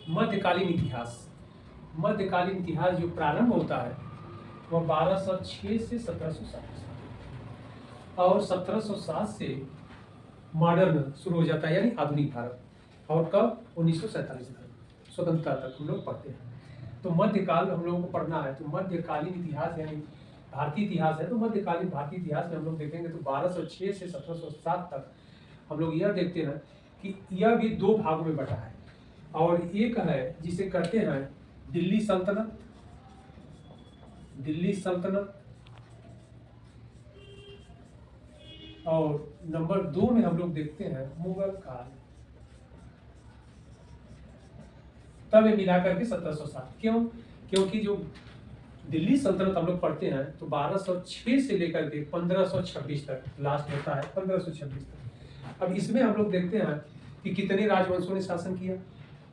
मध्यकालीन इतिहास जो प्रारंभ होता है वह 1206 से 1707 और 1707 से मॉडर्न शुरू हो जाता है यानी आधुनिक भारत। और कब 1947 तक स्वतंत्रता तक हम लोग पढ़ते हैं। तो मध्यकाल हम लोगों को पढ़ना है, तो मध्यकालीन इतिहास यानी भारतीय इतिहास है। तो मध्यकालीन भारतीय इतिहास में हम लोग देखेंगे तो 1206 से 1707 तक हम लोग यह देखते हैं कि यह भी दो भागों में बटा है। और एक है जिसे कहते हैं दिल्ली सल्तनत, और नंबर 2 में हम लोग देखते हैं मुगल काल। तब ये मिलाकर के 1707। क्यों? क्योंकि जो दिल्ली सल्तनत हम लोग पढ़ते हैं तो 1206 से लेकर के 1526 तक लास्ट होता है, 1526 तक। अब इसमें हम लोग देखते हैं कि कितने राजवंशों ने शासन किया।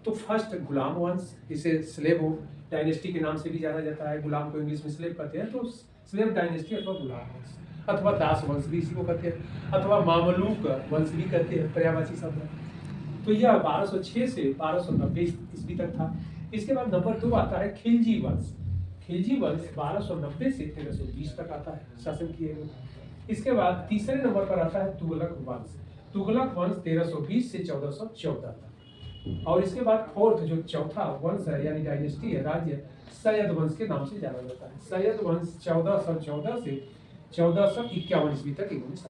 तो फर्स्ट गुलाम वंश, जिसे स्लेव डायनेस्टी के नाम से भी जाना जाता है। गुलाम को इंग्लिश में स्लेव कहते हैं, तो स्लेव डायनेस्टी अथवा गुलाम वंश अथवा दास वंश भी इसी को कहते हैं, अथवा मामलूक वंश भी कहते हैं, पर्यायवाची शब्द है। तो यह 1206 से 1290 ईस्वी तक था। इसके बाद नंबर 2 आता है खिलजी वंश। खिलजी वंश 1290 से 1320 तक आता है, शासन किए हुए। इसके बाद तीसरे नंबर पर आता है तुगलक वंश। तुगलक वंश 1320 से 1414 तक। और इसके बाद फोर्थ जो चौथा वंश है यानी डायनेस्टी है, राज्य, सैयद वंश के नाम से जाना जाता है। सैयद वंश 1414 से 1451 ईस्वी तक इन्होंने